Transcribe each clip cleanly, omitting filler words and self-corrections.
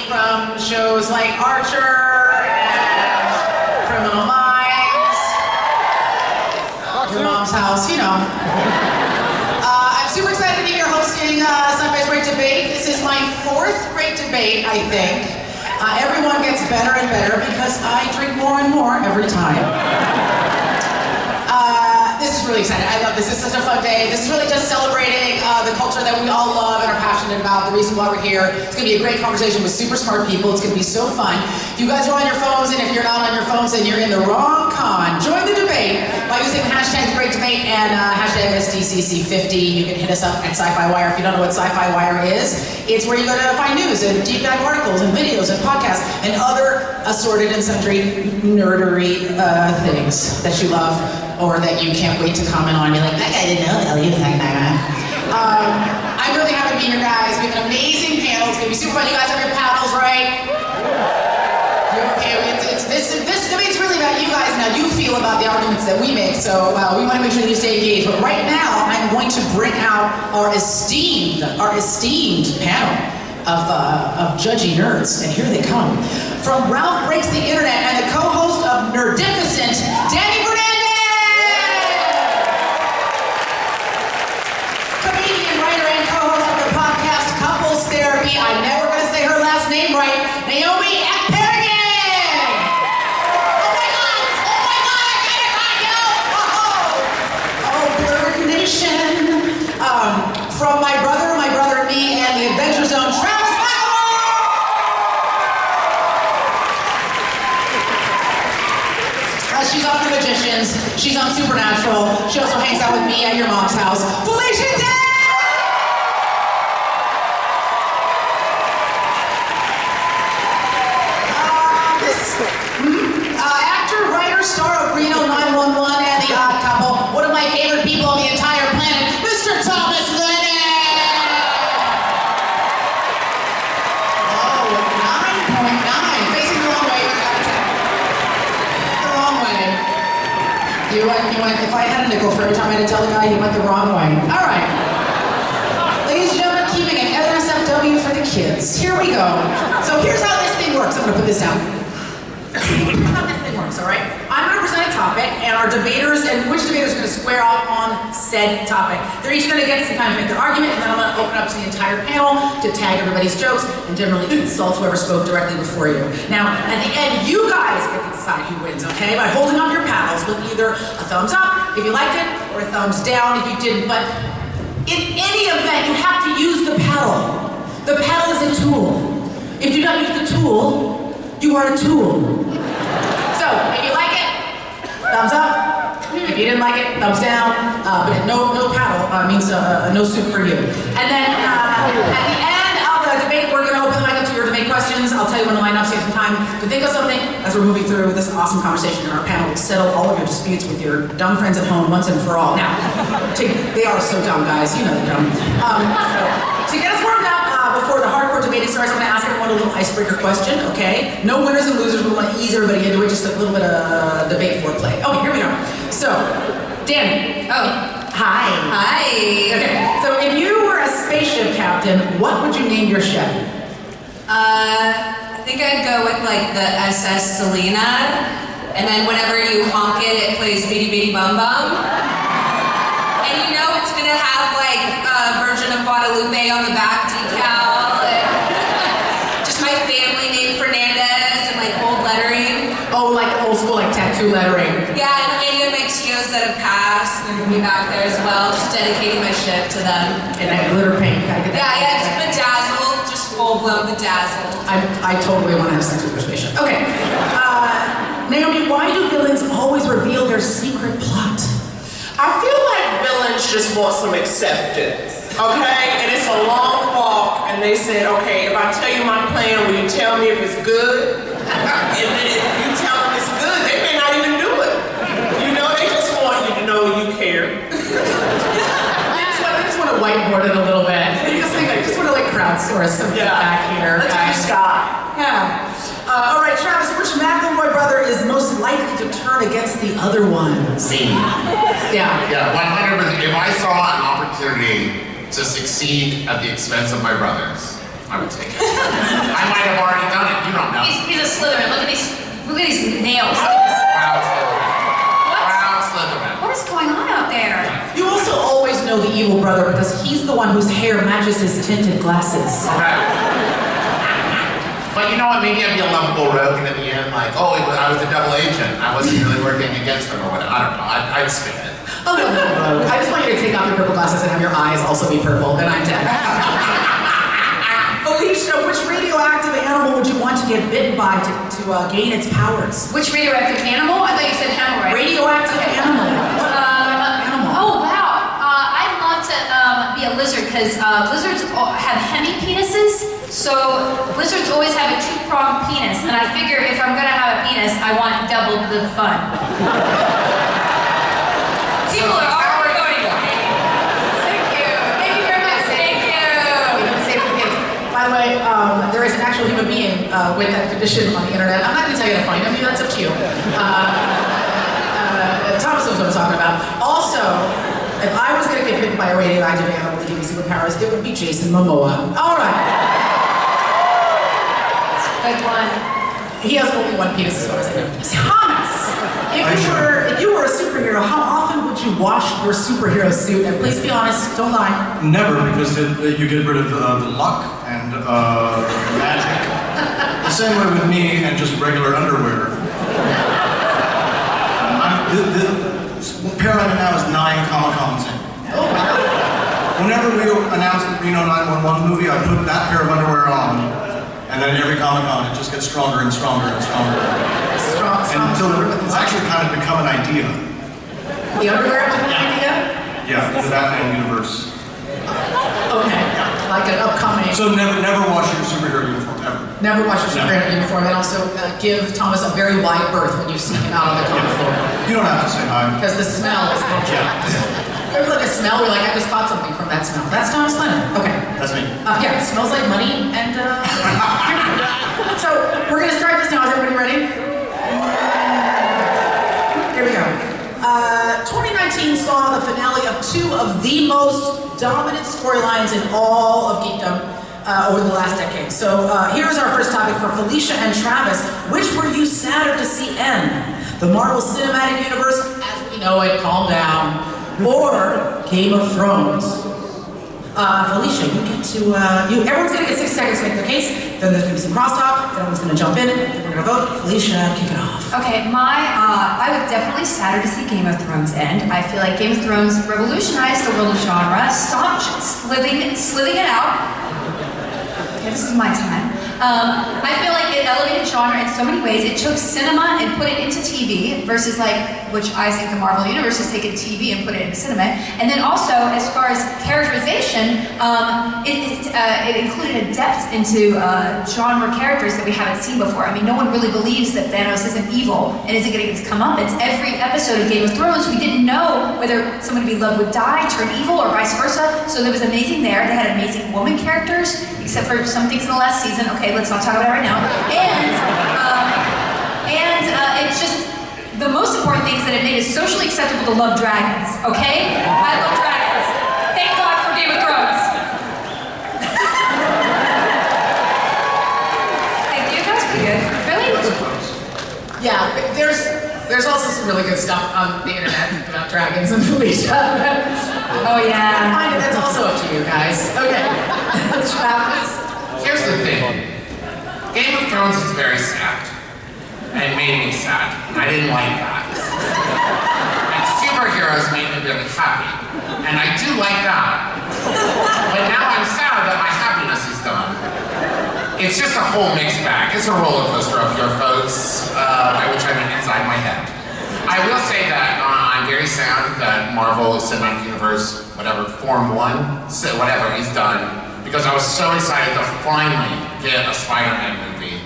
me from shows like Archer and Criminal Minds, Your Mom's House, you know. I'm super excited to be here hosting SYFY's Great Debate. This is my 4th Great Debate, I think. Everyone gets better and better because I drink more and more every time. This is really exciting. I love this. This is such a fun day. This is really just celebrating the culture that we all love and are passionate about, the reason why we're here. It's going to be a great conversation with super smart people. It's going to be so fun. If you guys are on your phones, and if you're not on your phones, then you're in the wrong con. Join the debate by using hashtag Great Debate and hashtag SDCC50. You can hit us up at SYFY Wire. If you don't know what SYFY Wire is, it's where you go to find news and deep dive articles and videos and podcasts and other assorted and sundry nerdery things that you love or that you can't wait to comment on. You're like, that guy didn't know that you was like that. I'm really happy to be here, guys. We have an amazing panel. It's going to be super fun. You guys have your paddles, right? You're okay. This debate's really about you guys and how you feel about the arguments that we make. So we want to make sure that you stay engaged. But right now, I'm going to bring out our esteemed panel of judgy nerds. And here they come. From Ralph Breaks the Internet and the co-host of Nerdificent, Danny Fernandez! Comedian, writer, and co-host of the podcast Couples Therapy. I'm never going to say her last name right. Naomi Ekperigin! Oh my God, I got it right, yo! Oh, Blurred Nation. From my brother, and me, and the Adventure Zone, Travis. She's on The Magicians, she's on Supernatural, she also hangs out with me at Your Mom's House. Felicia Day! Actor, writer, star of Reno 911 and The Odd Couple, one of my favorite people on the entire planet, Mr. Thomas Lennon! Oh, 9.9, facing the wrong way. You went, if I had a nickel for every time I had to tell a guy, he went the wrong way. All right. Ladies and gentlemen, keeping an NSFW for the kids. Here we go. So here's how this thing works. I'm going to put this down. Here's how this thing works, all right? I'm going to present a topic, and our debaters, and which debater is going to square off on said topic. They're each going to get some time to make their argument, and then I'm going to open up to the entire panel to tag everybody's jokes and generally insult whoever spoke directly before you. Now, at the end, you guys get to decide who wins, okay? By holding up your paddles with either a thumbs up if you liked it, or a thumbs down if you didn't. But in any event, you have to use the paddle. The paddle is a tool. If you don't use the tool, you are a tool. So, if you like it, thumbs up. If you didn't like it, thumbs down. But no paddle means no soup for you. And then at the end of the debate, we're going to open the mic up to your debate questions. I'll tell you when to line up, so you have some time to think of something as we're moving through this awesome conversation. And our panel will settle all of your disputes with your dumb friends at home once and for all. Now, they are so dumb, guys. You know they're dumb. So to get us warmed up before the hardcore debating starts, I'm going to ask everyone a little icebreaker question, okay? No winners and losers. We want to ease everybody into it. Just a little bit of debate foreplay. Okay, here we go. So, Danny. Oh, hi. Hi. Okay, so if you were a spaceship captain, what would you name your ship? I think I'd go with like the SS Selena, and then whenever you honk it, it plays Bitty Bitty Bum Bum. And you know it's gonna have like Virgin of Guadalupe on the back decal, and just my family name Fernandez and like old lettering. Oh, like old school, like tattoo lettering. Yeah, and any of my tios that have passed, they're gonna be back there as well, just dedicating my ship to them. And that glitter paint, you gotta get that. Yeah, it's bedazzled, just full-blown bedazzled. I totally want to have sex with your spaceship. Okay. Naomi, why do villains always reveal their secret plot? I feel like villains just want some acceptance, okay? And it's a long walk, and they said, okay, if I tell you my plan, will you tell me if it's good? And then if you tell them it's good, they may not even do it. You know, they just want you to know you care. I just want to whiteboard it a little bit. I just want to like crowdsource something back here. Let's do Scott. Yeah. All right, Travis, which McElroy brother is most likely to turn against the other one? Me. Yeah. Yeah, 100%. If I saw an opportunity to succeed at the expense of my brothers, I would take it. I might have already the one whose hair matches his tinted glasses. But you know what, maybe I'd be a lovable rogue and at the end like, oh, I was a double agent. I wasn't really working against them or whatever. I don't know, I'd spin it. Oh, no, rogue. I just want you to take off your purple glasses and have your eyes also be purple, and I'm dead. Alicia, which radioactive animal would you want to get bitten by to gain its powers? Which radioactive animal? I thought you said hemorrhoid. Radioactive animal. Animal. Oh, wow. I'd love to be a lizard because lizards have hemi-penises. So lizards always have a two-pronged penis. And I figure if I'm going to have a penis, I want double the fun. People are already going. Thank you. Thank you very much. Thank you. By the way, there is an actual human being with that condition on the internet. I'm not going to tell you how to find him. That's up to you. Thomas knows what I'm talking about. Also, if I was going to get bitten by a radioactive animal to give me superpowers, it would be Jason Momoa. All right. Good one. He has only one penis as far as I know. Thomas, if you were a superhero, how often would you wash your superhero suit? And please be honest, don't lie. Never, because you get rid of the luck and magic. The same way with me and just regular underwear. The pair I'm in now is 9 Comic-Cons in. Oh, wow. Whenever we announced the Reno 911 movie, I put that pair of underwear on, and then every Comic-Con it just gets stronger and stronger and stronger. Until it's actually kind of become an idea. The underwear was an idea? Yeah, the Batman universe. Okay, like an upcoming. So never wash your superhero uniform, ever. Never wash your superhero uniform, and also give Thomas a very wide berth when you see him out on the comic floor. You don't have to say hi. Because the smell is Ever like a smell? We're like, I just caught something from that smell. That's Thomas Leonard. Okay. That's me. Yeah, it smells like money and So we're gonna start this now. Is everybody ready? Here we go. 2019 saw the finale of 2 of the most dominant storylines in all of geekdom over the last decade. So here's our first topic for Felicia and Travis. Which were you sadder to see end? The Marvel Cinematic Universe, as we know it, calm down, or Game of Thrones? Felicia, you get to, everyone's gonna get 6 seconds to make their case, then there's gonna be some crosstalk, then everyone's gonna jump in, then we're gonna vote. Felicia, kick it off. Okay, I was definitely sadder to see Game of Thrones end. I feel like Game of Thrones revolutionized the world of genre, stopped slithing it out. Okay, this is my time. I feel like it elevated genre in so many ways. It took cinema and put it into TV versus which I think the Marvel Universe has taken TV and put it into cinema. And then also, as far as characterization, it included a depth into genre characters that we haven't seen before. I mean, no one really believes that Thanos isn't evil and isn't going to get his comeuppance. Every episode of Game of Thrones, we didn't know whether someone to be loved would die, turn evil, or vice versa. So there was amazing there. They had amazing woman characters, except for some things in the last season. Okay, let's not talk about it right now. And it's just, the most important thing is that it made it socially acceptable to love dragons, okay? I love dragons. Thank God for Game of Thrones. Thank you, that was pretty good. Really? Yeah, there's also some really good stuff on the internet about dragons and Felicia. Oh yeah. Fine, that's also up to you guys. Okay. Travis. Here's the thing. Game of Thrones is very sad. And it made me sad. And I didn't like that. And superheroes made me really happy. And I do like that. But now I'm sad that my happiness is done. It's just a whole mixed bag. It's a roller coaster up here, folks. By which I mean inside my head. I will say that I'm very sad that Marvel Cinematic Universe, whatever, Form 1, whatever, is done. Because I was so excited to finally get a Spider-Man movie.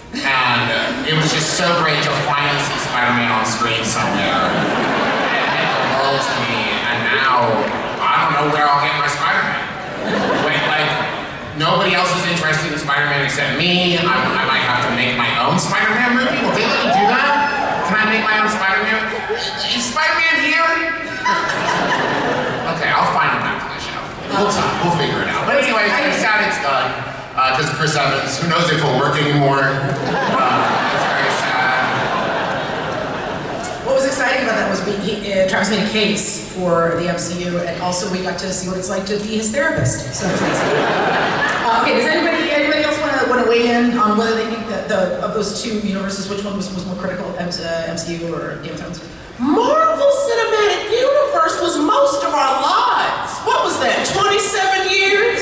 And it was just so great to finally see Spider-Man on screen somewhere. And it meant the world to me. And now, I don't know where I'll get my Spider-Man. Wait, nobody else is interested in Spider-Man except me. I might have to make my own Spider-Man movie. Will they let me do that? Can I make my own Spider-Man? Is Spider-Man here? Okay, I'll find him after the show. We'll figure it out. But anyway, I'm sad it's done. Because Chris Evans, who knows if he'll work anymore. It's very sad. What was exciting thing about that was Travis made a case for the MCU, and also we got to see what it's like to be his therapist. So okay, does anybody else want to weigh in on whether they think that of those two universes, which one was more critical, MCU or Game of Thrones? Marvel Cinematic Universe was most of our lives. What was that, 27 years?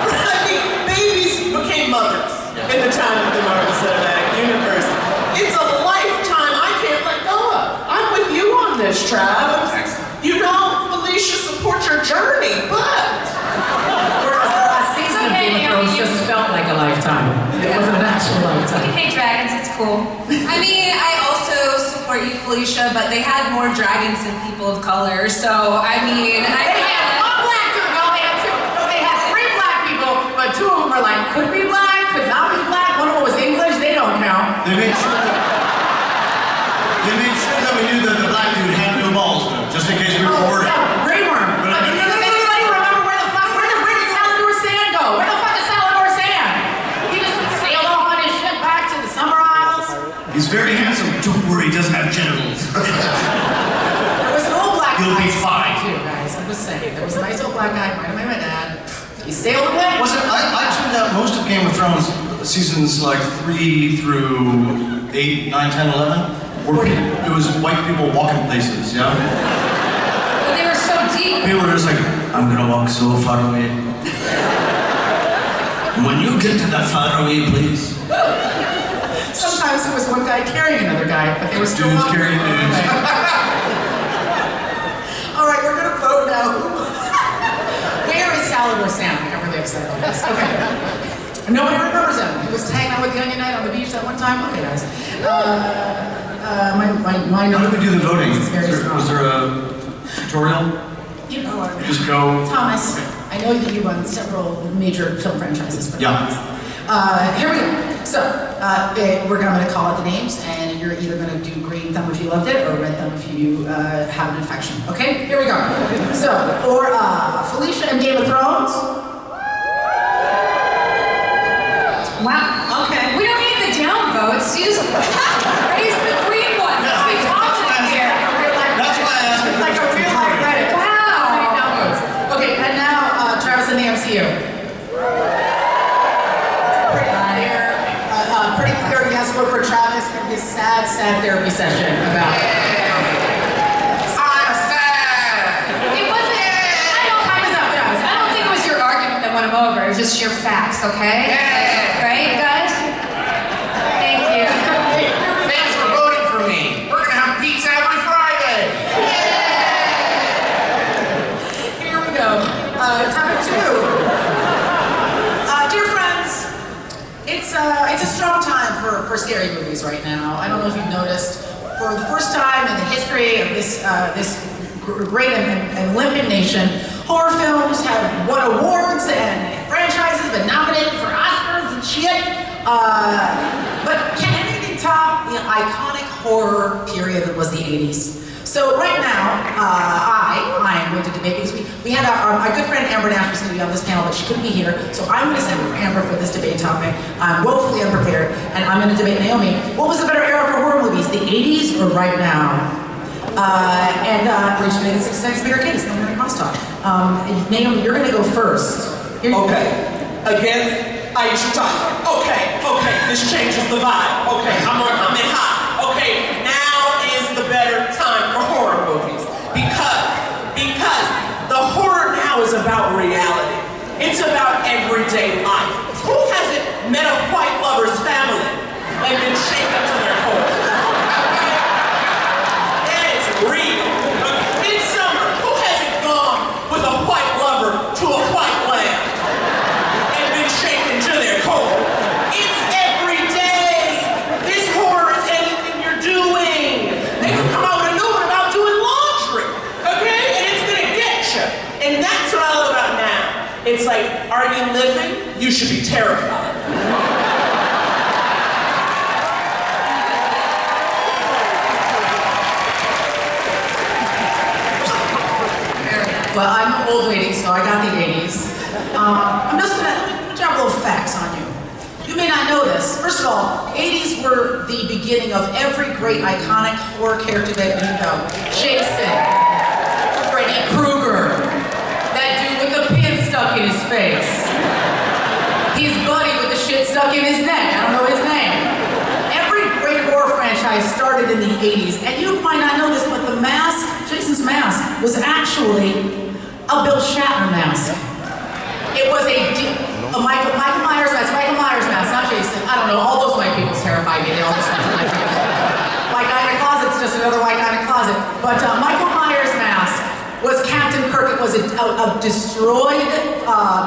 I mean, babies became mothers in the time of the Marvel Cinematic Universe. It's a lifetime I can't let go of. I'm with you on this, Trav. You know, Felicia, support your journey, but... Whereas the last season of Game of Thrones just felt like a lifetime. It wasn't an actual lifetime. We hate dragons, it's cool. I mean, I also support you, Felicia, but they had more dragons than people of color, so I mean... They had one black dude, no, they had two. No, they had 3 black people, but 2 of them were like, could be black, could not be black. One of them was English, they don't count. They made sure that we knew that the black dude had no balls, though, just in case we were worried. Yeah, Grey Worm. But does anybody remember where the British Salvador Sand go? Where the fuck is Salvador Sand? He just sailed off on his ship back to the Summer Isles. He's very handsome. Don't worry, he doesn't have genitals. There was an old black guy. You'll be fine. Too, guys. I'm just saying. There was a nice old black guy, right by my dad. He sailed away. I tuned out most of Game of Thrones seasons like 3 through 8, 9, 10, 11. Where it was white people walking places, yeah? But they were so deep. People were just like, I'm gonna walk so far away. When you get to that far away, please. Sometimes it was one guy carrying another guy, but they were still Dudes walking. carrying dudes. All right, we're gonna vote now. Where is Salvador Sam? I'm really excited about this. Okay. Nobody remembers him. He was hanging out with the Onion Knight on the beach that one time. Okay, guys. My How did we do the voting? Was there a tutorial? You know what? Just go. Thomas, I know that you run several major film franchises. But Yeah. Here we go. So, we're going to call out the names, and you're either going to do green thumb if you loved it, or red thumb if you have an infection. Okay? Here we go. So, for Felicia and Game of Thrones. Wow. Okay. We don't need the down votes. You just raise the green one. Let's be positive here. That's why I asked It's like a real life Reddit. Wow. Okay, and now Travis in the MCU. Pretty clear yes vote for Travis and his sad therapy session about I'm sad! It wasn't. time is up, Travis. I don't think it was your argument that won him over. It was just sheer facts, okay? Yeah. Right, guys? Thank you. Thanks for voting for me. We're gonna have pizza every Friday. Here we go. Topic 2. Dear friends, it's a strong time for scary movies right now. I don't know if you've noticed, for the first time in the history of this great and limpid nation, horror films have won awards and franchises been nominated for Oscars and shit. But can anything top the iconic horror period that was the 80s? So right now, I am going to debate because we had our good friend Amber Nash was going to be on this panel, but she couldn't be here. So I'm going to send Amber for this debate topic. I'm woefully unprepared, and I'm going to debate Naomi. What was the better era for horror movies, the 80s or right now? Rachel made a 6 times bigger case. No more crosstalk. Naomi, you're going to go first. Okay. Again, Aisha Tyler. Okay. This changes the vibe. Okay, I'm in hot. Okay, now is the better time for horror movies because the horror now is about reality. It's about everyday life. Who hasn't met a white lover's family and been shaken to their core? That is real. Midsummer, who hasn't gone with a white lover to a white land and been shaken to their core? It's every day. This horror is anything you're doing. They can come out with a new one about doing laundry, okay? And it's gonna get you. And that's what I love about now. It's like, are you living? You should be terrified. Well, I'm an old lady, so I got the 80s. I'm just gonna drop little facts on you. You may not know this. First of all, the 80s were the beginning of every great iconic horror character that you know. Jason, Freddy Krueger, that dude with the pin stuck in his face, his buddy with the shit stuck in his neck, I don't know his name. Every great horror franchise started in the 80s, and you might not know this, but the mask, Jason's mask, was actually a Bill Shatner mask. It was a Michael Myers mask, not Jason. I don't know, all those white people terrify me. They all just went to my face. White guy in a closet's just another white guy in a closet. But Michael Myers mask was Captain Kirk. It was a destroyed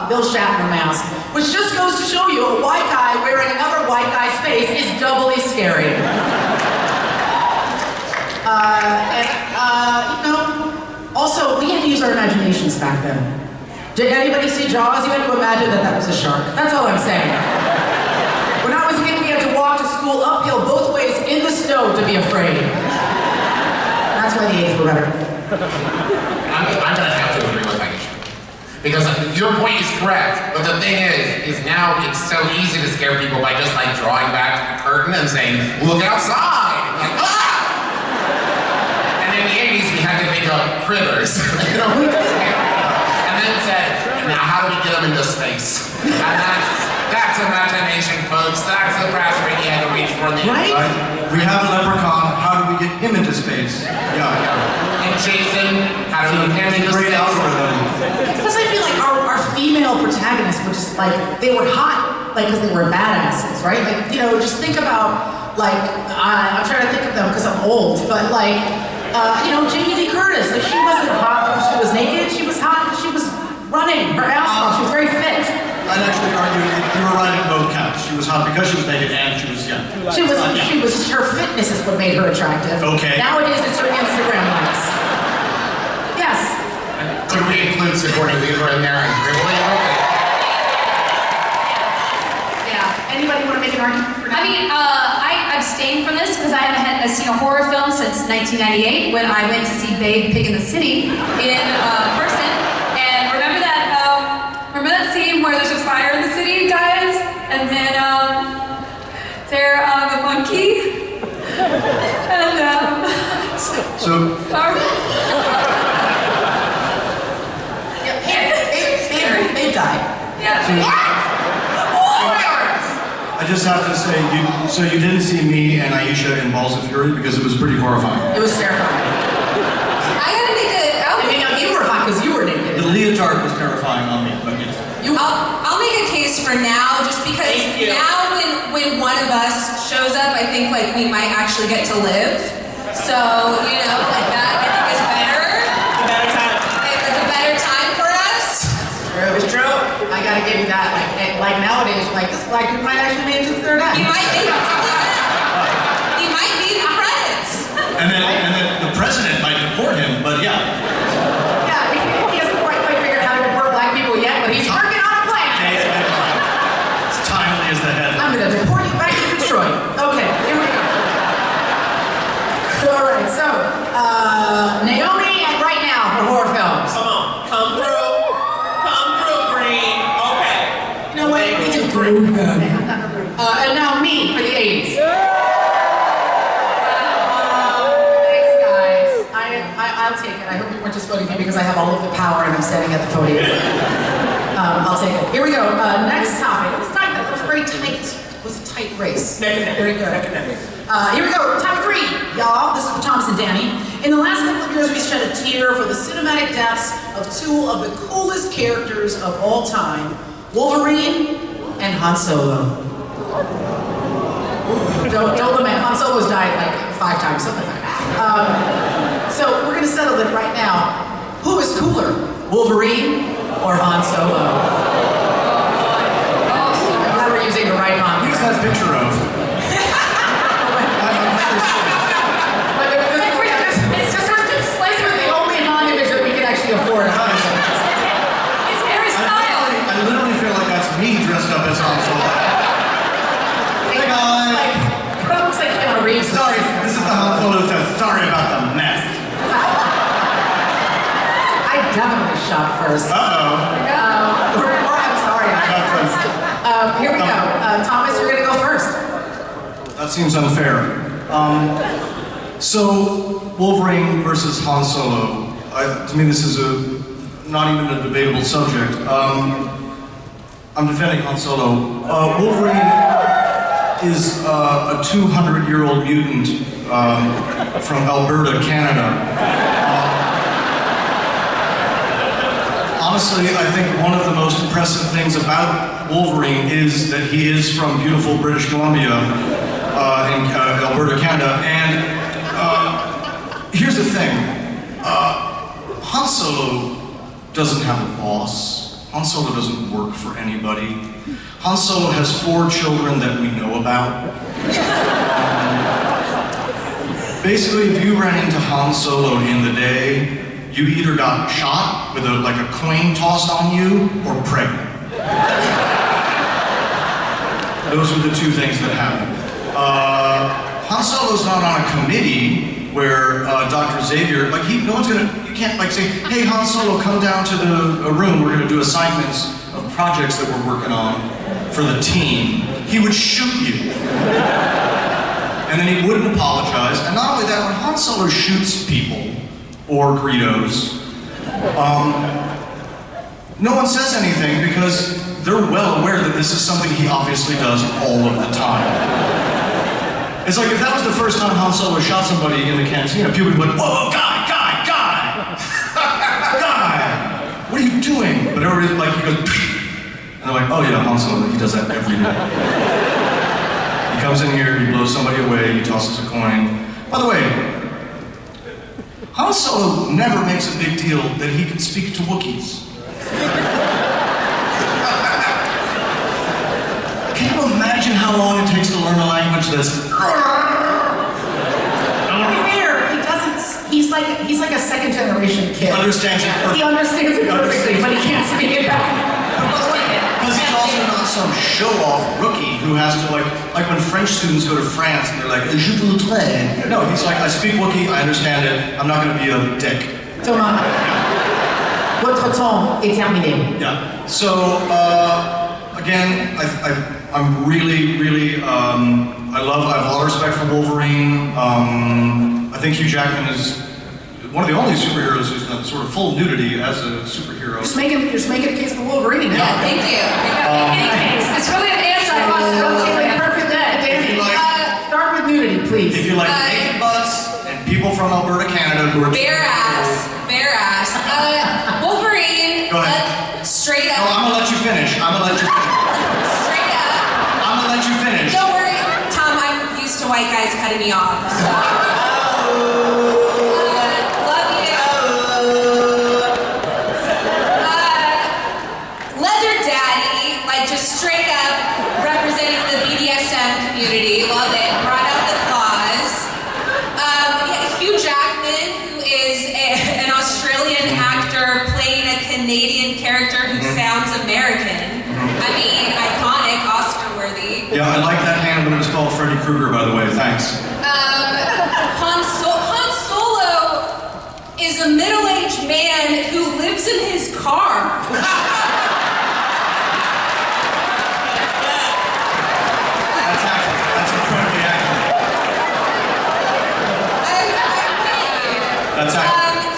Bill Shatner mask, which just goes to show you a white guy wearing another white guy's face is doubly scary. You know, also, we had to use our imaginations back then. Did anybody see Jaws? You had to imagine that that was a shark. That's all I'm saying. When I was a kid, we had to walk to school uphill both ways in the snow to be afraid. That's why the 80s were better. I'm gonna have to agree with Aisha. Because your point is correct, but the thing is now it's so easy to scare people by just like drawing back the curtain and saying, look outside! Like, ah! And in the 80s, we had to think of critters. You know? And then said, now how do we get them into space? And that's imagination, folks. That's the brass ring you had to reach for in the right? We have a leprechaun. How do we get him into space? Yeah. And Jason, how do we get him into great space? algorithm. Because I feel like our female protagonists were just like, they were hot, like, because they were badasses, right? Like, you know, just think about, like, I'm trying to think of them because I'm old, but like, you know, Jamie Lee Curtis, like, she wasn't hot because she was naked, she was hot because she was running her ass off, she was very fit. I'd actually argue you were right at both counts. She was hot because she was naked and she was young. Her fitness is what made her attractive. Okay. Nowadays, it's her Instagram likes. Yes. Could we include Sigourney Weaver in there and Gribbly? Yeah. Anybody want to make an argument for that? I mean, I abstained from this because I haven't seen a horror film since 1998 when I went to see Babe Pig in the City in person. And remember that scene where there's a fire in the city, guys? And then they're the monkey. And So they died. yeah. I just have to say, so you didn't see me and Aisha in Balls of Fury because it was pretty horrifying. It was terrifying. I gotta make a. I mean, you were hot because you were naked. The leotard was terrifying on me, but yes. I'll make a case for now, just because now when one of us shows up, I think like we might actually get to live. So you know, like that I think is better. A better time. It's a better time for us. It's true. I gotta give you that. Like nowadays, like this black dude might actually make it to the third act. He might be the credits. And then the president might deport him, but yeah. Yeah, he hasn't quite figured out how to deport black people yet, but he's working on a plan. It's timely as the head. I'm gonna deport you back to Detroit. Okay, here we go. All right, so Naomi and Right Now for horror films. Come on, come through, Green. Okay. You know what? We did great. And now me for the 80s. Thanks, guys. I'll take it. I hope you weren't just voting for me because I have all of the power and I'm standing at the podium. I'll take it. Here we go. Next topic. It was tight. That was very tight. It was a tight race. Neck and neck. Very good. Neck and neck. Here we go. Topic 3, y'all. This is for Thomas and Danny. In the last couple of years, we shed a tear for the cinematic deaths of two of the coolest characters of all time, Wolverine and Han Solo. Don't lament. Han Solo's died like 5 times, something like that. So we're gonna settle it right now. Who is cooler, Wolverine or Han Solo? I'm glad we're using the right Han. Who's that picture of? It's just the only Han image that we can actually afford. It's very style. I literally feel like that's me dressed up as Han Solo. Hey guys! It looks like Keanu Reeves. Sorry, this is the Han Solo that says sorry about the mess. I definitely shot first. Uh-oh. Or I'm sorry. I shot first. Here we go. Thomas, you're gonna go first. That seems unfair. So, Wolverine versus Han Solo. To me, this is not even a debatable subject. I'm defending Han Solo. Wolverine is a 200-year-old mutant from Alberta, Canada. Honestly, I think one of the most impressive things about Wolverine is that he is from beautiful British Columbia in Alberta, Canada. And here's the thing. Han Solo doesn't have a boss. Han Solo doesn't work for anybody. Han Solo has 4 children that we know about. Basically, if you ran into Han Solo in the day, you either got shot with a coin tossed on you or pregnant. Those are the 2 things that happen. Han Solo's not on a committee where Dr. Xavier, you can't say, hey Han Solo, come down to the room, we're gonna do assignments of projects that we're working on for the team. He would shoot you. And then he wouldn't apologize. And not only that, when Han Solo shoots people, or Greedos, no one says anything because they're well aware that this is something he obviously does all of the time. It's like if that was the first time Han Solo shot somebody in the cantina, people would be like, whoa, guy, what are you doing? But everybody's like, he goes, and they're like, oh yeah, Han Solo, he does that every day. He comes in here, he blows somebody away, he tosses a coin. By the way, Han Solo never makes a big deal that he can speak to Wookiees. Can you imagine how long it takes to learn a language that's... He's like a second generation kid. Understands it perfectly. He understands it perfectly, but he can't speak it back. Because he's also not some show-off rookie who has to like when French students go to France and they're like, je veux très. No, he's like, I speak Wookiee, I understand it, I'm not going to be a dick. Thomas, votre temps est terminé. Yeah. So, again, I'm really, I have a lot of respect for Wolverine. I think Hugh Jackman is one of the only superheroes who's done sort of full nudity as a superhero. Just making a case for Wolverine. Yeah, thank you. It's really an answer. Perfect day. Start with nudity, please. If you like naked butts and people from Alberta, Canada who are bare ass. Wolverine. Go ahead. Straight up. No, I'm gonna let you finish. Straight up. I'm gonna let you finish. Don't worry, Tom. I'm used to white guys cutting me off. So. Community, love it. Brought out the claws. Hugh Jackman, who is an Australian actor playing a Canadian character who sounds American. I mean, iconic, Oscar-worthy. Yeah, I like that hand when it was called Freddy Krueger, by the way. Thanks. Han Solo is a middle-aged man who lives in his car.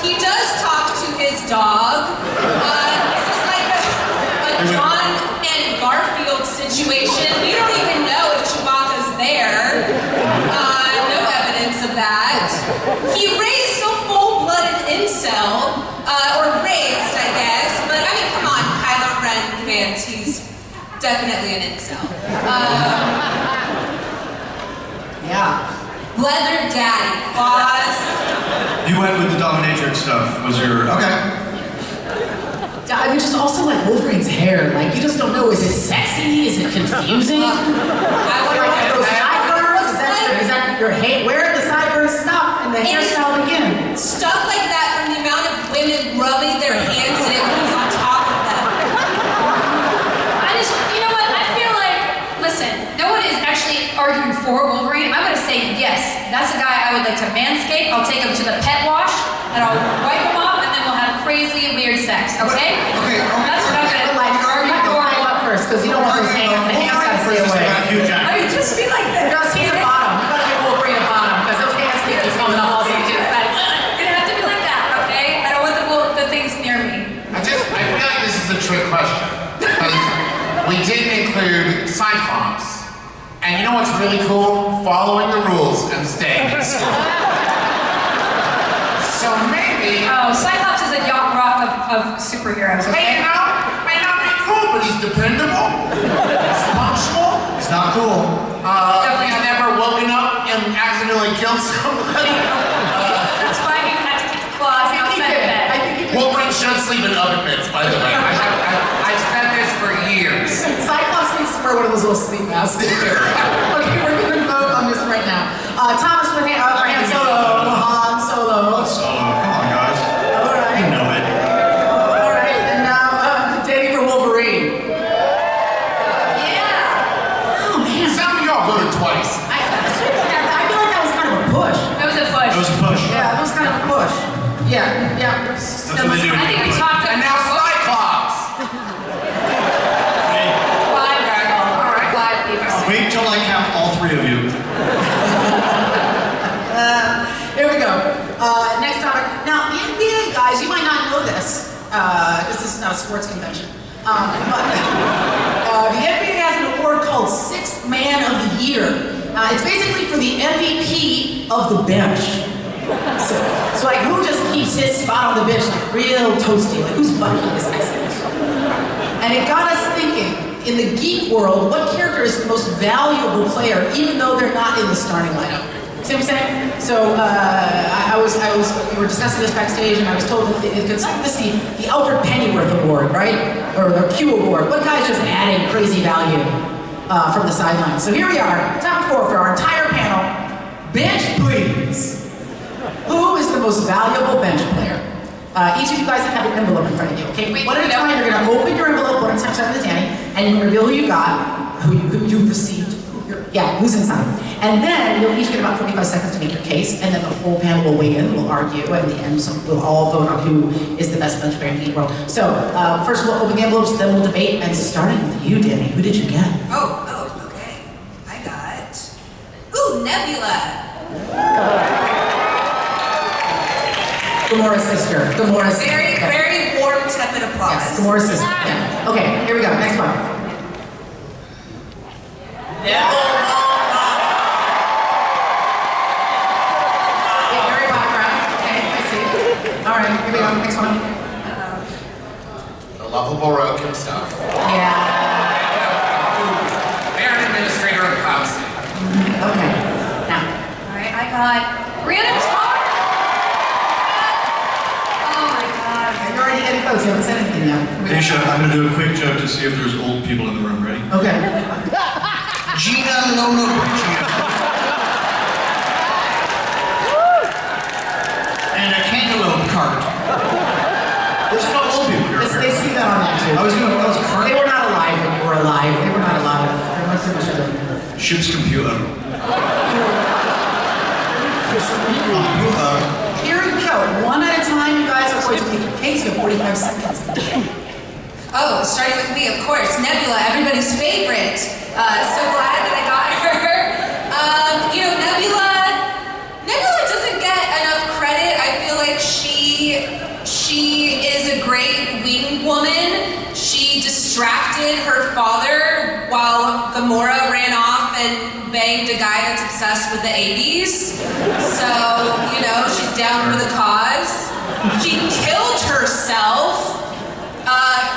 He does talk to his dog. This is like a John and Garfield situation. We don't even know if Chewbacca's there. No evidence of that. He raised a full-blooded incel, or raised, I guess. But I mean, come on, Kylo Ren fans. He's definitely an incel. Yeah. Leather Daddy, boss. You went with the dominatrix stuff. Was your okay? I mean, just also like Wolverine's hair. Like you just don't know. Is it sexy? Is it confusing? I wonder like those sideburns. Is that your hair? Where did the sideburns stop and the hairstyle begin? Stuff like that from the amount of women rubbing their hands and it was on top of them. You know what? I feel like, listen, no one is actually arguing for Wolverine. I'm gonna say yes. That's a guy I would like to manscape. I'll take him to the pet wash and I'll wipe him off and then we'll have crazy weird sex, okay? Okay. That's what I'm gonna like argue for. Up first, because you don't want those hands. The hands gotta stay away. I mean, just be like this. He's a bottom. And you know what's really cool? Following the rules and staying in school. So maybe... Oh, Cyclops is a yacht rock of superheroes, Hey, okay? you know, may not be cool, but he's dependable. He's punctual. It's not cool. He's never woken up and accidentally killed somebody. That's why he had to keep the claws outside the bed. Wolverine should sleep in oven mitts, by the way. I've said this for years. Cyclops needs to wear one of those little sleep masks. Okay, we're gonna vote on this right now. Thomas with Han Solo. Han Solo. Solo, come on, guys. All right. You know it. All right, and now Danny for Wolverine. Yeah. Oh man. Some of y'all voted twice. I feel like that was kind of a push. That was a push. That was a push. Yeah, that was kind of a push. Yeah, yeah. That's what they do. I think we talked And about now Cyclops. five people. Wait till I count all three of you. Here we go. Next topic. Now, the NBA, guys, you might not know this, because this is not a sports convention. But the NBA has an award called Sixth Man of the Year. It's basically for the MVP of the bench. So like, who just keeps his spot on the bench like real toasty? Like, whose butt he is excellent? And it got us thinking, in the geek world, what character is the most valuable player, even though they're not in the starting lineup? See what I'm saying? So we were discussing this backstage, and I was told that it's like the Alfred Pennyworth Award, right? Or the Q Award. What guy's just adding crazy value from the sidelines? So here we are, top four for our entire panel. Bench, please. Who is the most valuable bench player? Each of you guys have an envelope in front of you, okay? One at a time, you're gonna open your envelope, one at a time, starting with Danny, and you're gonna reveal who you got, who you've received, who's inside. And then you'll each get about 45 seconds to make your case, and then the whole panel will weigh in, we'll argue, at the end, so we'll all vote on who is the best bench player in the geek world. So, first we'll open the envelopes, then we'll debate, and starting with you, Danny, who did you get? Oh, okay. I got... Ooh, Nebula. Gamora's sister. Gamora's sister. Very warm, tepid applause. Yes, Gamora's sister. Yeah. Okay, here we go. Next one. Very background. Okay, I see. All right, here we go. Next one. The lovable rogue himself. Yeah. Mayor and administrator of Cloud City. Okay. Now. All right, I got Rhiannon Tar. Oh my God. You're already getting close. You haven't said anything yet. Aisha, I'm gonna do a quick joke to see if there's old people in the room. Ready? Okay. Gina Lono and a cantaloupe cart. There's no old people here. They see that on that too. That was a cart. They were not alive when you were alive. They were not alive. They must have been. Ship's computer. Here we go. One at a time, you guys are going to make your case. You have 45 seconds. Oh, starting with me, of course. Nebula, everybody's favorite. So glad that I got her. Nebula doesn't get enough credit. I feel like she is a great winged woman. She distracted her father while Gamora ran off and banged a guy that's obsessed with the 80s. So, she's down for the cause. She killed herself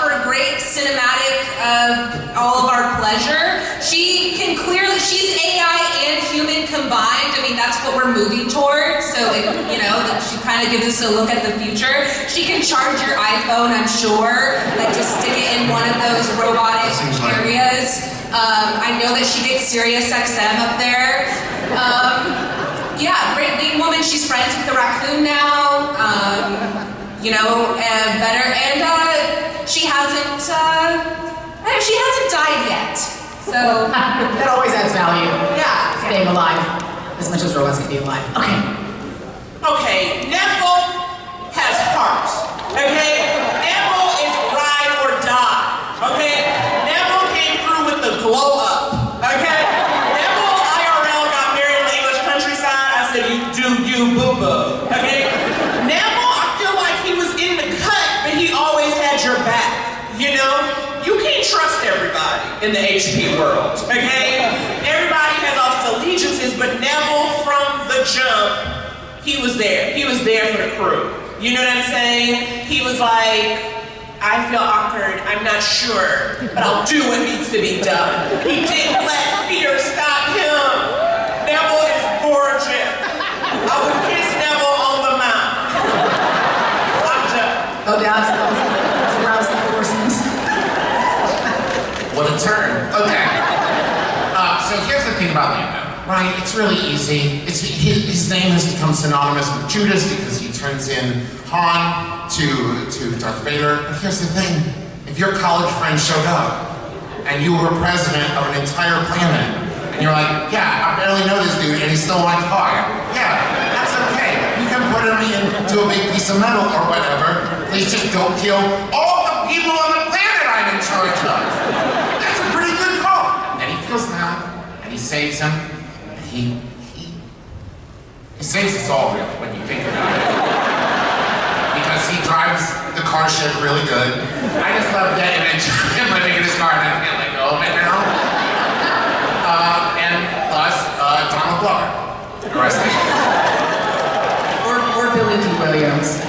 for a great cinematic of all of our pleasure. She's AI and human combined. I mean, that's what we're moving towards. So, that she kind of gives us a look at the future. She can charge your iPhone, I'm sure. Like, just stick it in one of those robotic areas. I know that she gets Sirius XM up there. Great lead woman. She's friends with the raccoon now. She hasn't died yet. So that always adds value. Yeah. Staying alive, as much as robots can be alive. Okay. Okay, Neville has heart. Okay? Neville is ride or die. Okay? Neville came through with the glow up. Okay? Neville IRL got married in the English countryside. I said, you do you, boo-boo. Okay? Neville, I feel like he was in the cut, but he always had your back. You can't trust everybody in the HP world. Okay? Everybody excuses, but Neville from the jump, he was there. He was there for the crew. You know what I'm saying? He was like, I feel awkward, I'm not sure, but I'll do what needs to be done. He didn't let fear stop him. Neville is gorgeous. I would kiss Neville on the mouth. Oh, that's arousing horses. What a turn. Okay. So here's the thing about Lando, right? It's really easy. His name has become synonymous with Judas because he turns in Han to Darth Vader. But here's the thing. If your college friend showed up and you were president of an entire planet and you're like, yeah, I barely know this dude and he's still my car. Yeah, that's okay. You can put him into a big piece of metal or whatever. Please just don't kill all the people on the planet I'm in charge of. That's a pretty good call. And he feels that, and he saves him. He saves us all, really, when you think about it. Because he drives the car ship really good. I just love that image of him living in his car and I can't let go of it now. And plus, Donald Glover. The rest of it. Or Billy D. Williams.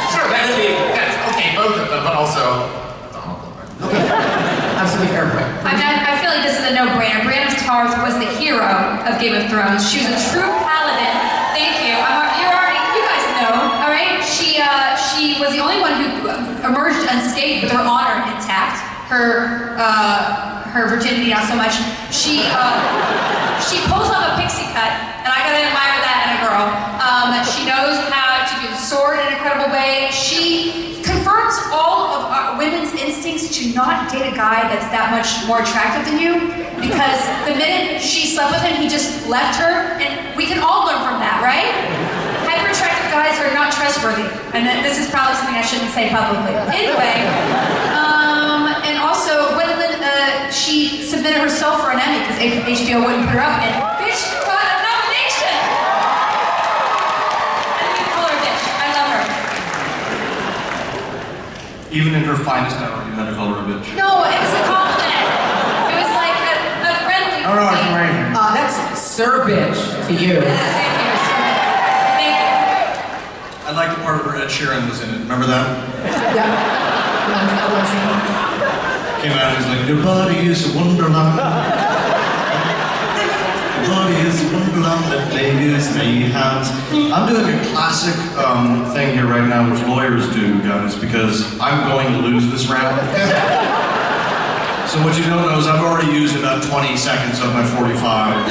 Sure, that's okay, both of them, but also Donald Glover. Okay, absolutely fair point. I feel like this is a no-brainer. Brienne of Tarth was the hero of Game of Thrones. She was a true paladin. Thank you. You guys know, all right? She was the only one who emerged unscathed with her honor intact. Her virginity, not so much. She pulls off a pixie cut, and I gotta admire that in a girl. She knows how to use the sword in an incredible way. She confirms all of women's instincts to not date a guy that's that much more attractive than you, because the minute she slept with him, he just left her, and we can all learn from that, right? Hyper-attractive guys are not trustworthy, and this is probably something I shouldn't say publicly. Anyway, and also, Gwendolyn, she submitted herself for an Emmy because HBO wouldn't put her up, and bitch got a nomination! I didn't even call her a bitch. I love her. Even in her finest hour, you had to call her a bitch. No, it was a compliment. It was like a friendly All right, I'm right here. That's Sir Bitch to you. Thank you, sir. Thank you. I like the part where Ed Sheeran was in it. Remember that? Yeah. Came out and he's like, your body is a wonderland. Your body is a wonderland that ladies may have. I'm doing a classic thing here right now, which lawyers do, guys, because I'm going to lose this round. So what you don't know is I've already used about 20 seconds of my 45.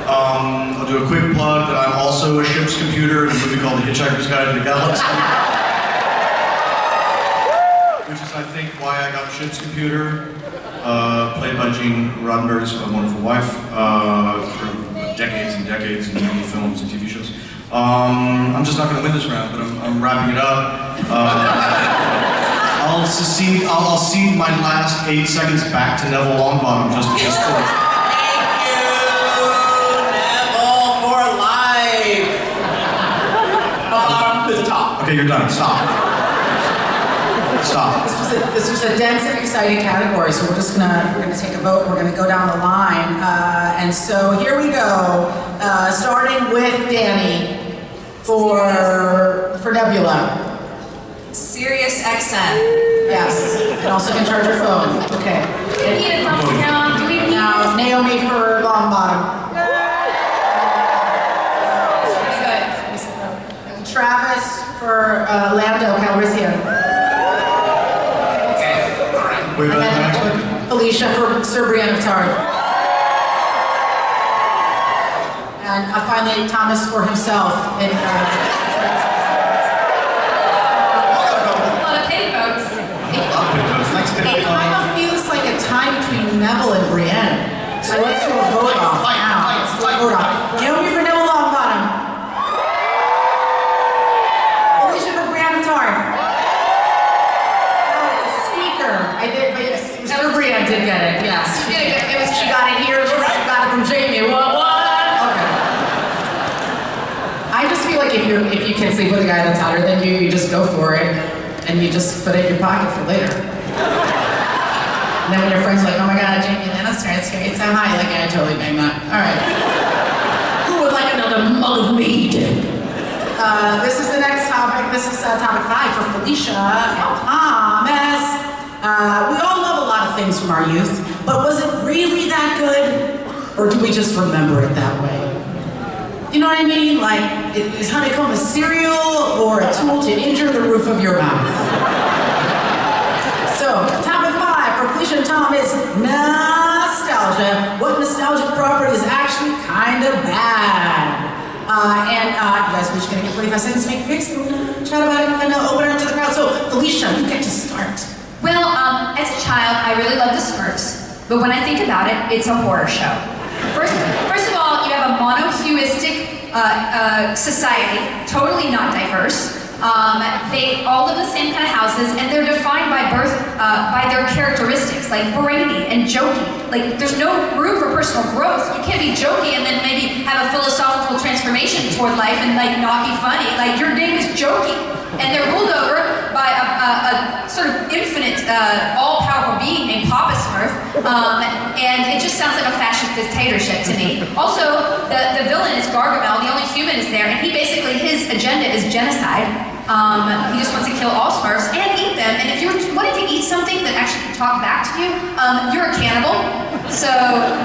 I'll do a quick plug that I'm also a ship's computer in a movie called The Hitchhiker's Guide to the Galaxy. Which is, I think, why I got Ship's Computer, played by Gene Roddenberry's wonderful wife, for decades and decades in many films and TV shows. I'm just not going to win this round, but I'm wrapping it up. I'll cede my last 8 seconds back to Neville Longbottom just to be sport. Thank you, Neville, for life. To the top. Okay, you're done. Stop. Stop. This was a dense and exciting category, so we're gonna take a vote. We're gonna go down the line, and so here we go. Starting with Danny for Nebula. Sirius XM. Yes, and also can charge your phone. Okay. Do we need a thumbs down? Do we need Now Naomi for Longbottom. Travis for Lando Calrissian. Wait, And then Felicia for Sir Brienne of Tarth. And finally Thomas for himself in a lot of pity votes? It kind of feels like a tie between Neville and Brienne. So let's do a vote off now. Let's do a vote off. Naomi for Neville Longbottom. Felicia for Brienne of Tarth. I did, but Sir Brienne did get it, yes. She got it here, she got it from Jamie. What? Okay. I just feel like if you can sleep with a guy that's hotter than you just go for it, and you just put it in your pocket for later. And then when your friend's like, oh my god, Jamie Lannister, it's so high, you're like, yeah, I totally bang that. All right. all of me did. This is the next topic. This is topic 5 for Felicia Thomas. We all love a lot of things from our youth, but was it really that good? Or do we just remember it that way? You know what I mean? Like, is honeycomb a cereal or a tool to injure the roof of your mouth? So, topic 5 for Felicia Thomas, nostalgia. What nostalgic property is actually kind of bad? You guys are each gonna get 45 seconds to make picks. Chat about it and open it up to the crowd. So, Felicia, you get to start. Well, as a child, I really loved the Smurfs, but when I think about it, it's a horror show. First of all, you have a monotheistic society, totally not diverse. They all live in the same kind of houses, and they're defined by birth, by their characteristics, like brainy and jokey. Like, there's no room for personal growth. You can't be jokey and then maybe have a philosophical transformation toward life and like not be funny. Like, your name is jokey, and they're ruled over by a sort of infinite, all-powerful being named Papa Smurf, and it just sounds like a fascist dictatorship to me. Also, the villain is Gargamel, the only human is there, and basically his agenda is genocide. He just wants to kill all Smurfs and eat them, and if you're wanting to eat something that actually can talk back to you, you're a cannibal. So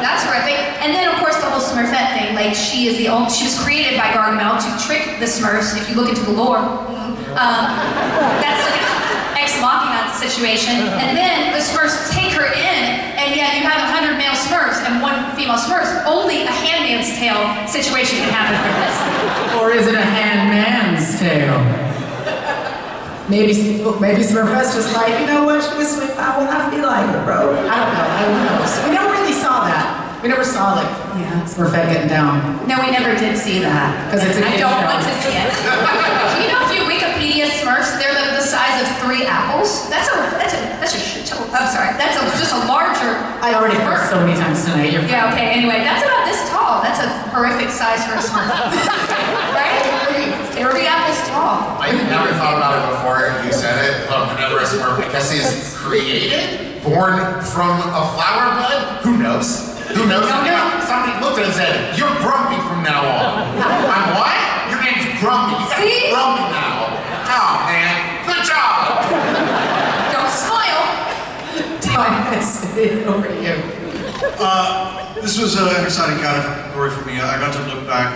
that's horrific. And then of course the whole Smurfette thing, like she was created by Gargamel to trick the Smurfs, if you look into the lore. That's like an ex machina situation, and then the Smurfs take her in, and yet you have 100 male Smurfs and 1 female Smurf. Only a Handmaid's Tale situation can happen from this. Or is it a handman's tale? Maybe Smurfette's just like, you know what, she was sweet when I feel like it, bro. I don't know. So we never really saw that. We never saw, like, Smurfette getting down. No, we never did see that. Because it's a I don't want to see it. Do you know if you Wikipedia Smurfs, they're the size of 3 apples? That's a shit total. I'm sorry. That's just a larger. I already heard so many times tonight. Yeah, okay, anyway, that's about this tall. That's a horrific size for a Smurf. Right? 3 apples tall. I never thought about it before you said it. Whenever a Smurf, because he's created, born from a flower bud? Who knows? Who knows? Somebody looked at him and said, "You're grumpy from now on." I'm what? Your name's Grumpy. You gotta be grumpy now. Oh man, good job. Don't smile. Thomas, over to you. This was an exciting category for me. I got to look back.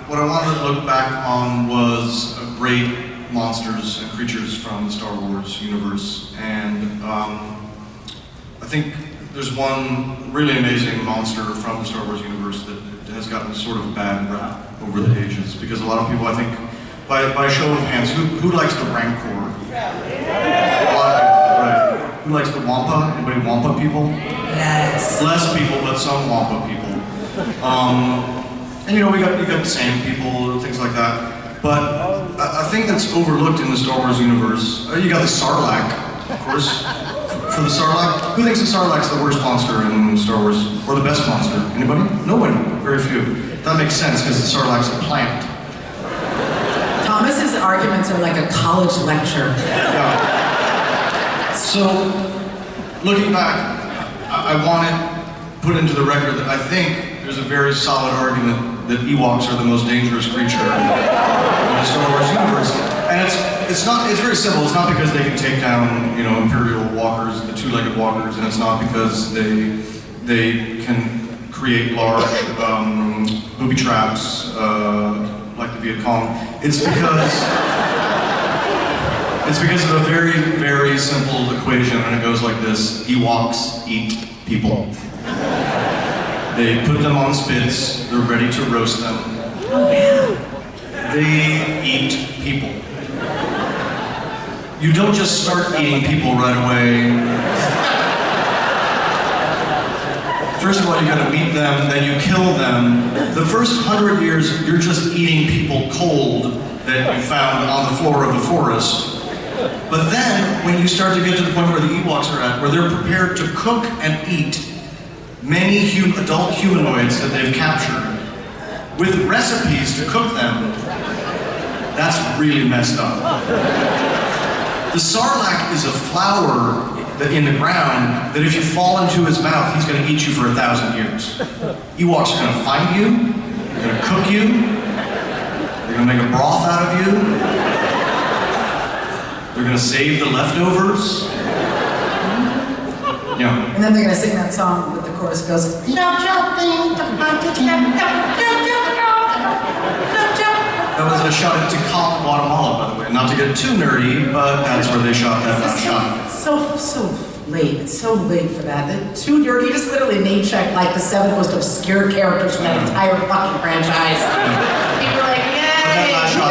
What I wanted to look back on was great monsters and creatures from the Star Wars universe, and I think there's one really amazing monster from the Star Wars universe that has gotten sort of bad rap over the ages, because a lot of people, I think, by a show of hands, who likes the Rancor? A lot of people, right? Who likes the Wampa? Anybody Wampa people? Yes. Less people, but some Wampa people. And you know, we got the same people, things like that. But a thing that's overlooked in the Star Wars universe, you got the Sarlacc, of course. For the Sarlacc, who thinks the Sarlacc's the worst monster in Star Wars, or the best monster? Anybody? Nobody. Very few. That makes sense because the Sarlacc's a plant. Thomas's arguments are like a college lecture. Yeah. So, looking back, I want to put into the record that I think there's a very solid argument that Ewoks are the most dangerous creature in the Star Wars universe. And it's very simple. It's not because they can take down, you know, Imperial walkers, the 2-legged walkers, and it's not because they can create large booby traps like the Viet Cong. It's because of a very, very simple equation, and it goes like this: Ewoks eat people. They put them on spits. They're ready to roast them. Oh yeah. They eat people. You don't just start eating people right away. First of all, you gotta meet them, then you kill them. The first 100 years, you're just eating people cold that you found on the floor of the forest. But then, when you start to get to the point where the Ewoks are at, where they're prepared to cook and eat many adult humanoids that they've captured, with recipes to cook them, that's really messed up. The Sarlacc is a flower in the ground that if you fall into his mouth, he's going to eat you for 1,000 years. Ewoks are going to find you, they're going to cook you, They're gonna make a broth out of you. They're gonna save the leftovers. Yeah. And then they're gonna sing that song with the chorus goes, jump, jump, jump, jump, jump, jump, jump, jump, jump. That was a shot at Tikal, Guatemala, by the way. Not to get too nerdy, but that's where they shot that last shot. It's so late. It's so late for that. The too dirty. You just literally name checked like the 7 most obscure characters from that entire fucking franchise. People are like, yay! That last shot,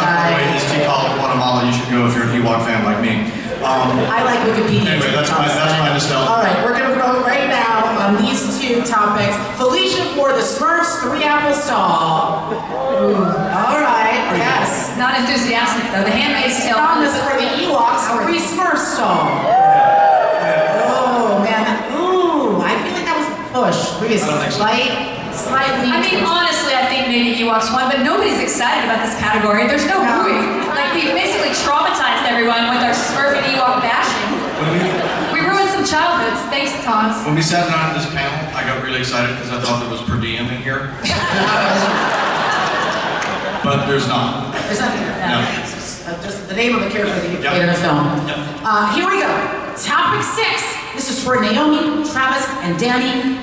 by the way, is Tikal, Guatemala. You should go if you're an Ewok fan like me. I like Wikipedia. Anyway, that's my nostalgia. All right, we're gonna go right now on these 2 topics. Felicia for the Smurfs 3-apple stall. All right, yes. Not enthusiastic though. The Handmaid's Tale. Thomas for the Ewoks 3 Smurf stall. Oh man, ooh, I feel like that was a push. Maybe a slightly. I mean, honestly, I think maybe Ewoks won, but nobody's excited about this category. There's no movie. Like, we basically traumatized everyone with our Smurf and Ewok bashing. We ruined some childhoods. Thanks, Thomas. When we sat down at this panel, I got really excited because I thought there was per diem in here. But there's not. There's nothing. No. Just the name of the character that you played in the film. Here we go. Topic 6. This is for Naomi, Travis, and Danny.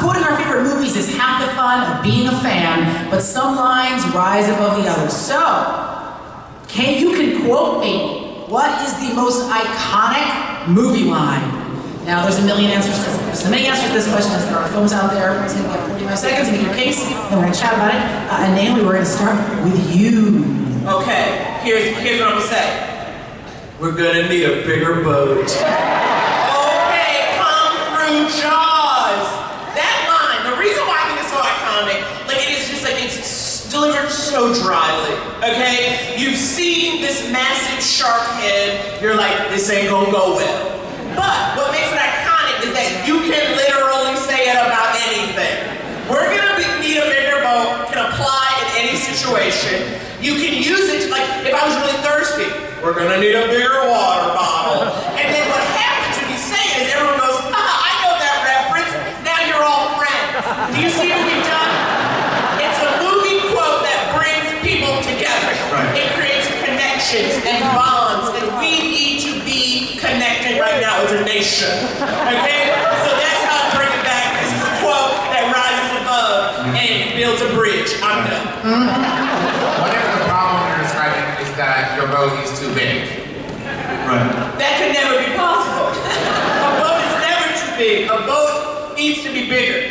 Quoting our favorite movies is half the fun of being a fan, but some lines rise above the others. So, you can quote me. What is the most iconic movie line? Now, there's a million answers to this. There's as many answers to this question as there are films out there. Everybody's going to get 45 seconds to make your case, and we're going to chat about it. And Naomi, we're going to start with you. Okay, here's what I'm gonna say. We're gonna need a bigger boat. Okay, come through Jaws. That line, the reason why I think it's so iconic, like it is just like it's delivered so dryly. Okay, you've seen this massive shark head. You're like, this ain't gonna go well. But what makes it iconic is that you can literally say it about anything. We're gonna need a bigger boat. Can apply in any situation. You can use it to, like, if I was really thirsty, we're gonna need a bigger water bottle. And then what happens when you say it is everyone goes, I know that reference, now you're all friends. Do you see what we've done? It's a movie quote that brings people together. Right. It creates connections and bonds, and we need to be connected right now as a nation. Okay? So that's how I bring it back. This is a quote that rises above and builds a bridge. I'm done. Whatever the problem you're describing is that your boat is too big. Right. That could never be possible. A boat is never too big. A boat needs to be bigger.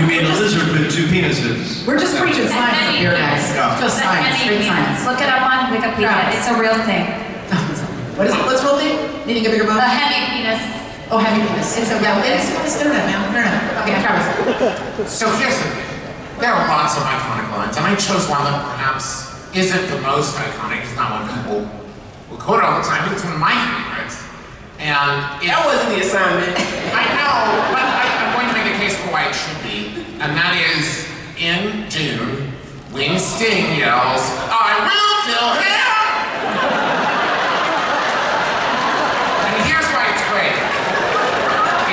You mean a lizard with 2 penises? We're just preaching science up here, guys. Yeah. Just science, straight science. Look it up on Wikipedia. Travis. It's a real thing. What is it? What's the real thing? Needing a bigger boat? A heavy penis. Oh, heavy penis. It's a real thing. It's internet, man. Internet. Okay, Travis. So here's the thing. There are lots of iconic lines, and I chose one that perhaps isn't the most iconic. It's not one people will quote all the time, but it's one of my favorites. And That wasn't the assignment. I know, but I'm going to make a case for why it should be, and that is in June when Sting yells, "I will kill him!" And here's why it's great.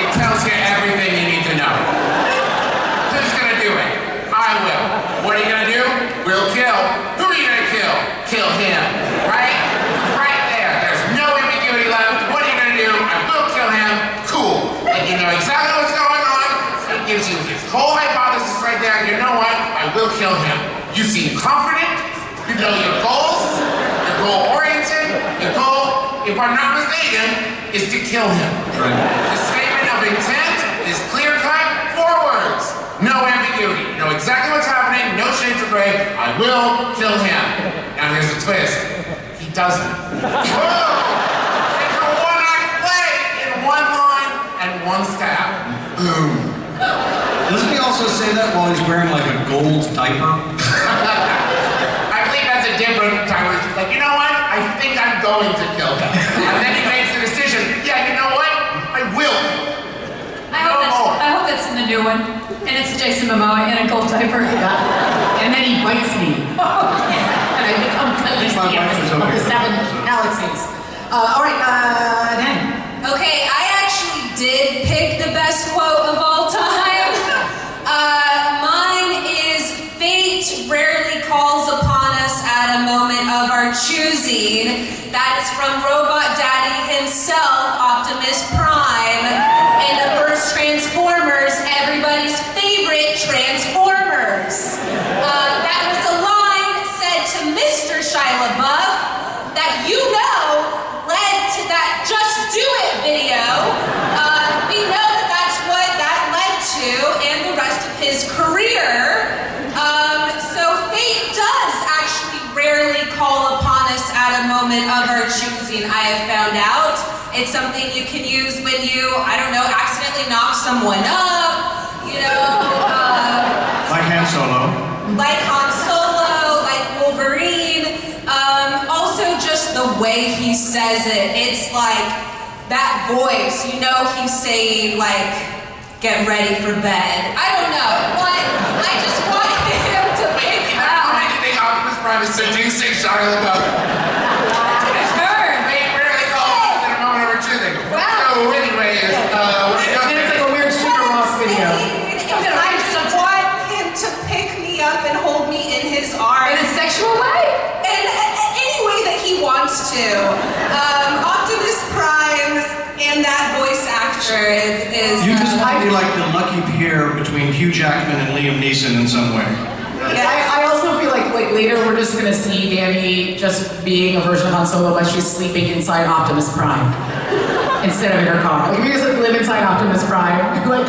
It tells you everything you need to know. Who's gonna do it? I will. What are you gonna do? We'll kill. Who are you gonna kill? Kill him. Right? Right there. There's no ambiguity left. What are you gonna do? I will kill him. Cool. And you know exactly what's going on. It gives you his whole hypothesis right there. You know what? I will kill him. You seem confident. You know your goals. You're goal-oriented. Your goal, if I'm not mistaken, is to kill him. Right. The statement of intent is clear-cut. 4 words. No ambiguity. You know exactly what's happening. No shades of gray. I will kill him. Now here's the twist. He doesn't. Whoa! It's a one-act play in 1 line and 1 stab. Boom. Doesn't he also say that while he's wearing like a gold diaper? I believe that's a different time where he's like, you know what? I think I'm going to kill him. And then he makes the decision, yeah, you know what? I will. I hope that's in the new one. And it's Jason Momoa in a gold diaper. And then he bites me. And I become Khaleesi of the 7 galaxies. All right, Danny. Okay, I actually did pick the best quote of all time. Mine is, "Fate rarely calls a That's from Robot Daddy himself, Optimus Prime, in the first Transformers, everybody's favorite Transformers. That was a line said to Mr. Shia LaBeouf that you know led to that Just Do It video. We know that that's what that led to and the rest of his career. So fate does actually rarely call upon us at a moment of our choosing, I have found out. It's something you can use when you, I don't know, accidentally knock someone up, you know. Like Han Solo. Like Han Solo, like Wolverine. Also just the way he says it. It's like that voice, you know he's saying like, get ready for bed. I don't know, but I just want him to pick it out. What do you think Optimus Prime is seducing Shia LaBeouf? They rarely call it in a moment of our choosing. So anyways, what are you doing? It's like a weird Sugar Ross video. I just want him to pick me up and hold me in his arms. In a sexual way? And any way that he wants to. Optimus Prime and that voice actor is You just might be like the lucky pair between Hugh Jackman and Liam Neeson in some way. Yeah, I also feel like later we're just gonna see Danny just being a version of Han Solo, but she's sleeping inside Optimus Prime instead of in her car. Like, we just live inside Optimus Prime. Like,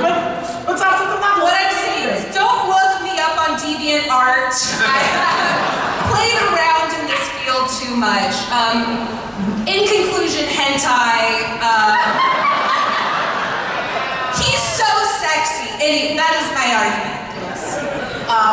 what's up with the level? What I'm saying is, don't look me up on DeviantArt. I have played around in this field too much. In conclusion, hentai. He's so sexy. That is my argument.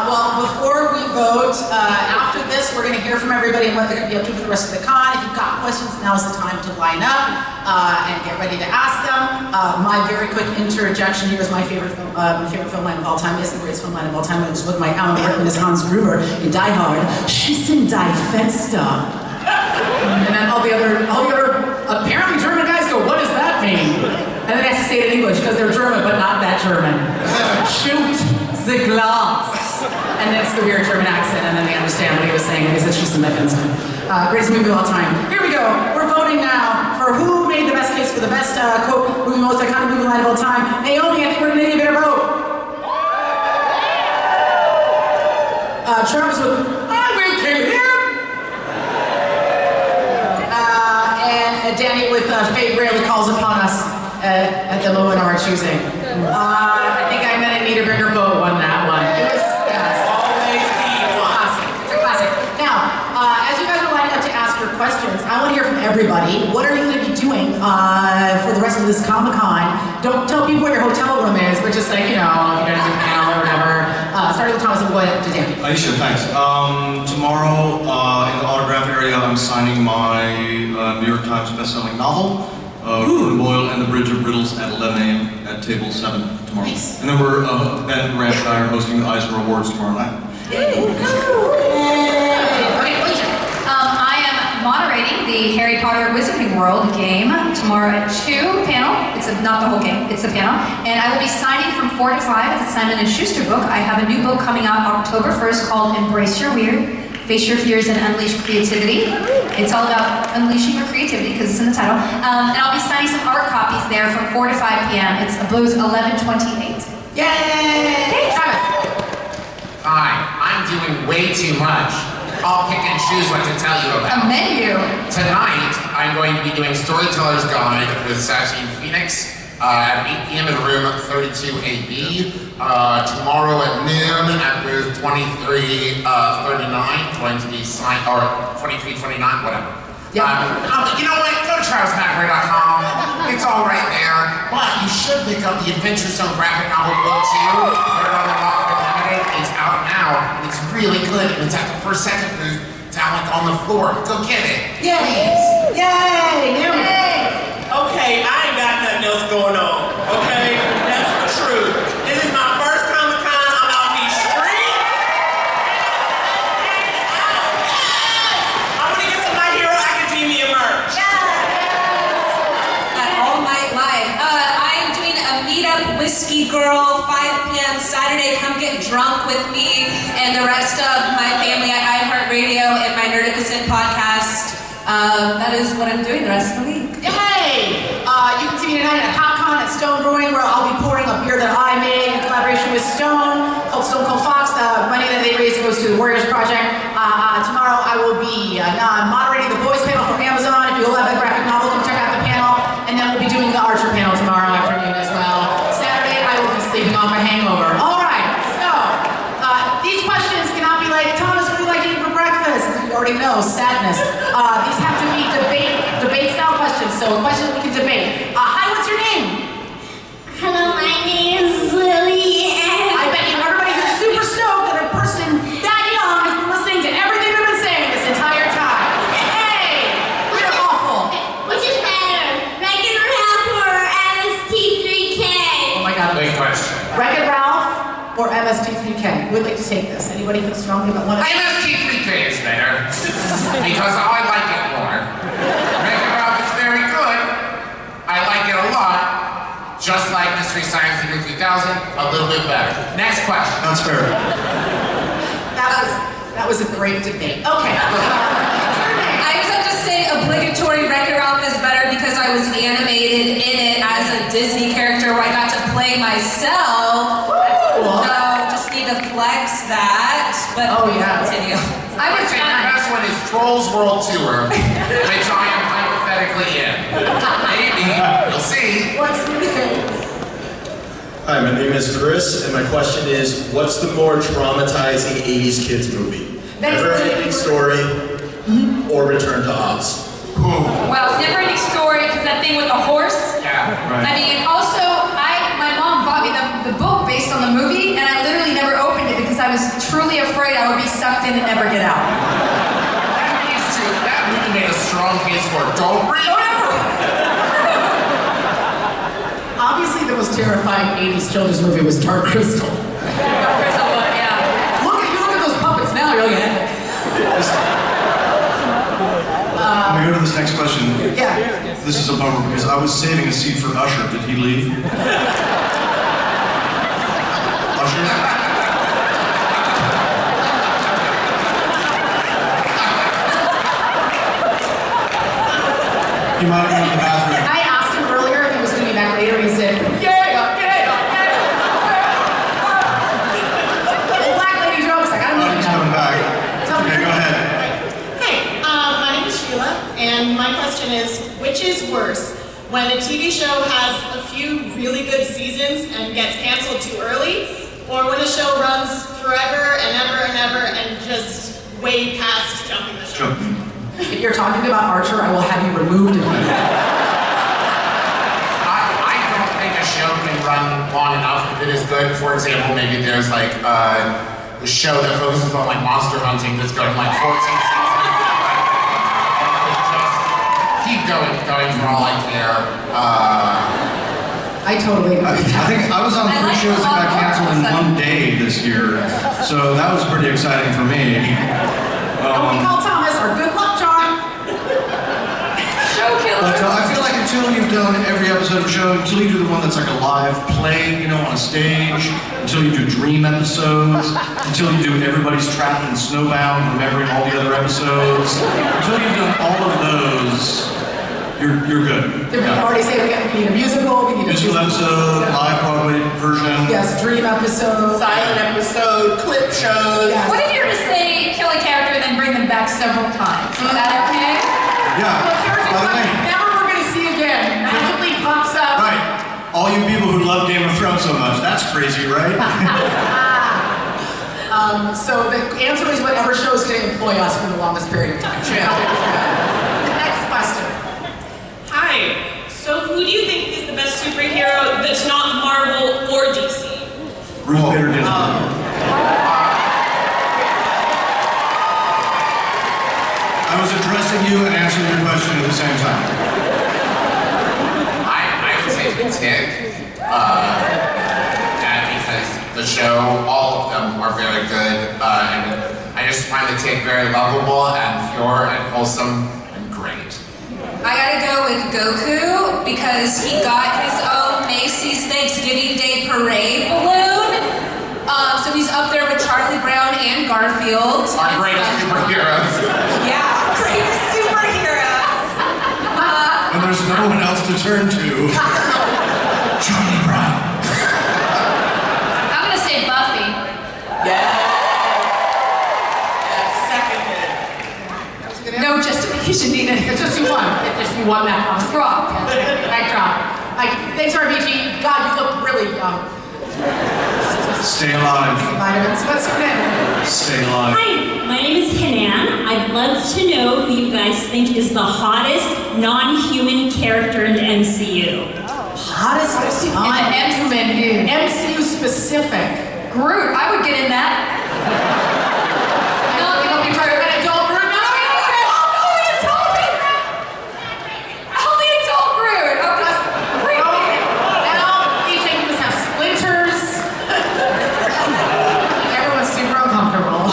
Well, before we vote, after this, we're going to hear from everybody and what they're going to be up to for the rest of the con. If you've got questions, now's the time to line up and get ready to ask them. My very quick interjection here is my favorite film line of all time. Is the greatest film line of all time. It's with my Alan Rickman as Hans Gruber in Die Hard. Schießen die Fenster. And then all the other apparently German guys go, what does that mean? And then he has to say it in English because they're German, but not that German. Shoot the glass. And then it's the weird German accent, and then they understand what he was saying when he said she's in my fence. Greatest movie of all time. Here we go. We're voting now for who made the best case for the best quote movie, most iconic movie line of all time. Naomi, I think we're gonna need a better vote. Travis with I will kill him. And Danny with fate rarely calls upon us at the moment of our choosing. I think I'm gonna need a bigger vote on that one. It was Always be one. it's a classic. Now, as you guys are lining up to ask your questions, I want to hear from everybody. What are you going to be doing for the rest of this Comic-Con? Don't tell people where your hotel room is, but just like, you know, if you're going to do a panel or whatever. Start with Thomas and go ahead to Danny. Aisha, thanks. Tomorrow in the autograph area, I'm signing my New York Times bestselling novel, Gordon Boyle and the Bridge of Riddles at 11 a.m. at table 7 tomorrow. Nice. And then Ben Grant and I are hosting the Eisner Awards tomorrow night. Okay, Alicia. I am moderating the Harry Potter Wizarding World game tomorrow at 2 panel. It's not the whole game, it's a panel. And I will be signing from 4 to 5 at the Simon & Schuster book. I have a new book coming out October 1st called Embrace Your Weird, Face Your Fears and Unleash Creativity. It's all about unleashing your creativity because it's in the title. And I'll be signing some art copies there from 4 to 5 p.m. It's Blues 11/28. Yay! Travis. Hi, I'm doing way too much. I'll pick and choose what to tell you A about. menu. Tonight, I'm going to be doing Storyteller's Guide with Sassy Phoenix at 8 p.m. in room 32AB. Tomorrow at noon at booth 2339, going to be signed, or 2329, whatever. Yeah. You know what? Go to TravisMcRae.com. It's all right there. But you should pick up the Adventure Zone graphic novel book too. Word on the Rock Limited. It's out now, and it's really good. And it's at the second booth down like on the floor. Go get it. Yay! Please. Yay! Yay! Okay, I ain't got nothing else going on. Okay? That's the truth. This is my first Comic-Con. I'm out these streets. I'm gonna get some My Hero Academia merch. All Night Live. I am doing a meetup Whiskey Girl, 5 p.m. Saturday. Come get drunk with me and the rest of my family at iHeartRadio and my Nerdicacent podcast. that is what I'm doing the rest of the week. Yay! You can see me tonight at HotCon at Stone Brewing, where I'll be pouring a beer that I made in collaboration with Stone, called Stone Cold Fox. The money that they raise goes to the Warriors Project. Tomorrow I will be moderating the boys panel from Amazon. If you love that graphic novel, come check out the panel. And then we'll be doing the Archer panel tomorrow afternoon as well. Saturday I will be sleeping off my hangover. All right, so these questions cannot be like, Thomas, what do you like to eat for breakfast? You already know, sadness. These have to be debate style questions, so questions we can debate. Hi, what's your name? Hello, my name is Lily, and I bet you everybody who's super stoked that a person that young has been listening to everything we've been saying this entire time. Hey, we're awful. which is better, Wreck-It Ralph or MST3K? Oh my God. Big question. Wreck-It Ralph or MST3K? Who would like to take this? Anybody feel strongly about one of them? MST3K is better because I like it more. Wreck-It Ralph is very good. I like it a lot. Just like Mystery Science Theater 3000, a little bit better. Next question. That's fair. That was a great debate. Okay. I just have to say obligatory Wreck-It Ralph is better because I was animated in it as a Disney character where I got to play myself. Cool. So just need to flex that. But Oh, yeah. continue. I would say the best one is Trolls World Tour, which I am hypothetically in. Maybe, you'll see. What's your name? Hi, my name is Chris, and my question is, what's the more traumatizing 80s kids movie? Never-Ending Story or Return to Oz? Well, Never Ending Story, because that thing with the horse. Yeah, I mean, also, my mom bought me the book based on the movie, and I literally never opened it because I was truly afraid I would be sucked in and never get out. That movie made a strong case for don't read ever. Obviously, the most terrifying 80s children's movie was Dark Crystal. Yeah. Look at those puppets now, you're like, Can we go to this next question? yeah. This is a bummer because I was saving a seat for Usher. Did he leave? Usher? He might be in the bathroom. I asked him earlier if he was going to be back later, and he said, yeah. Old black lady jokes, I gotta Oh, move he's it coming now. back. Okay, go ahead. Hey, my name is Sheila, and my question is, which is worse? When a TV show has a few really good seasons and gets canceled too early, or when a show runs forever and ever and just way past jumping the shark? If you're talking about Archer, I will have you removed immediately. I don't think a show can run long enough if it is good. For example, maybe there's like a show that focuses on like monster hunting that's going like 14 seasons. Just keep going for all I care. I totally agree. I think I was on I 3 like shows the that got long canceled in arms. 1 day this year, so that was pretty exciting for me. Don't we call Thomas our good luck charm? Show killer. But I feel like until you've done every episode of a show, until you do the one that's like a live play, you know, on a stage, until you do dream episodes, until you do Everybody's Trapped and Snowbound, remembering all the other episodes, until you've done all of those, you're good. Did we already say we need a musical? We need a Musical episode, live Broadway version. Yes, dream episode. Silent episode, clip shows. Yes. What if you were to say, kill a character and then bring them back several times? Is that okay? Yeah. Well, here's By the way, never we're going to see again. Magically pops up. right. All you people who love Game of Thrones so much, that's crazy, right? So the answer is whatever show is going to employ us for the longest period of time. Next question. Hi, so who do you think is the best superhero that's not Marvel or DC? Ruth Bader Ginsburg. I was addressing you and answering your question at the same time. I would say the Tick, because the show, all of them are very good, and I just find the Tick very lovable and pure and wholesome and great. I gotta go with Goku because he got his own Macy's Thanksgiving Day Parade balloon. So he's up there with Charlie Brown and Garfield. Our greatest superheroes. Yeah, greatest superhero. was no one else to turn to. Charlie Brown. I'm gonna say Buffy. Yeah. Second. No justification needed. It's just you won. It's just you won that one. Drop. Back drop. Thanks, RBG. God, you look really young. Stay alive. Vitamins. What's your name? Stay alive. Hi, my name is Hanan. I'd love to know who you guys think is the hottest non-human character in the MCU. Hottest non-human. MCU specific. Groot. I would get in that. No, you're talking about adult Groot. No, only adult Groot. Only adult Groot. Oh, that's great. Now, each of us have splinters. Everyone's super uncomfortable.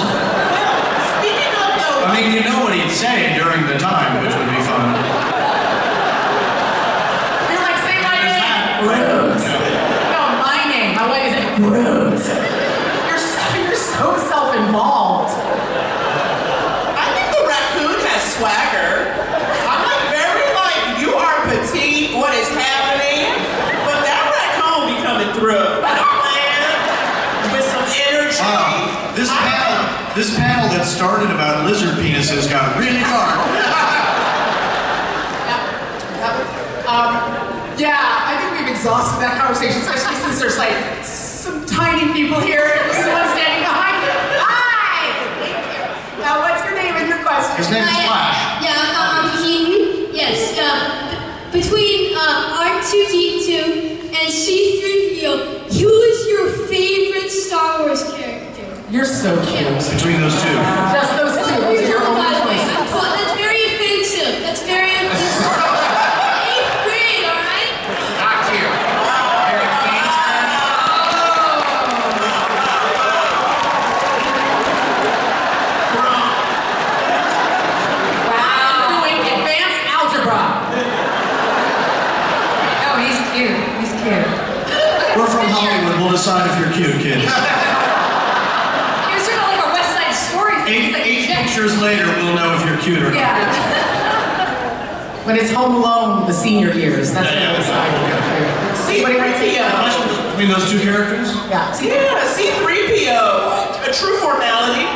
Speaking of those, I mean, you know what he'd say during the time, which would be fun. You're like, say my name. Groot. No, my name. My wife is Groot. You're so self-involved. I think the raccoon has swagger. I'm like very like, you are petite, what is happening? But that raccoon be coming through. With some energy. Wow, this panel that started about lizard penises got really dark. Yeah, I think we've exhausted that conversation, especially since there's like some tiny people here. This is one standing behind you. Hi! Thank you. Now, what's your name and your question? His name is Flash. Keaton. Yes, between R2D2 and C3PO, who is your favorite Star Wars character? You're so cute. Between those two. Just those two. Those are your only choices. That's very offensive. That's very offensive. 8th grade, alright? Not you. You're a gangster. Wow. Doing advanced algebra. Oh, he's cute. He's cute. We're from Hollywood. We'll decide if you're cute, kid. He was sort of like a West Side Story thing. Eight pictures later, we'll know if you're cute or not. Yeah. When it's Home Alone, the senior years, that's when it's like. C3PO. Between those two characters? Yeah. Yeah, C3PO. A true formality.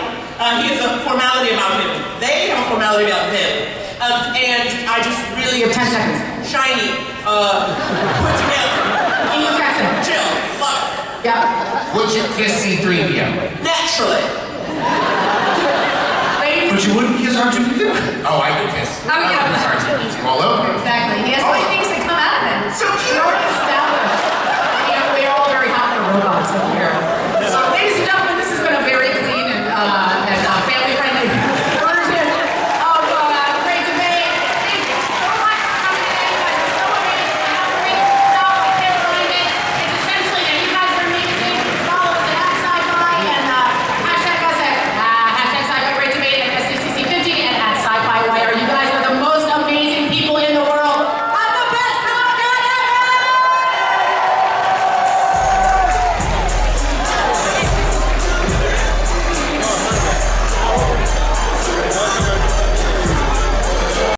He has a formality about him. They have a formality about him. And I just really... You have 10 seconds. Shiny. Put together. English accent. Chill. Love it. Yeah. Would you kiss C-3PO? Naturally. But you wouldn't kiss R2D2? Oh, I could kiss. How we get up kiss R2D2 all over. Exactly. He has so many things that come out of it. So cute. Established. Yeah, we're all very hot for robots up here.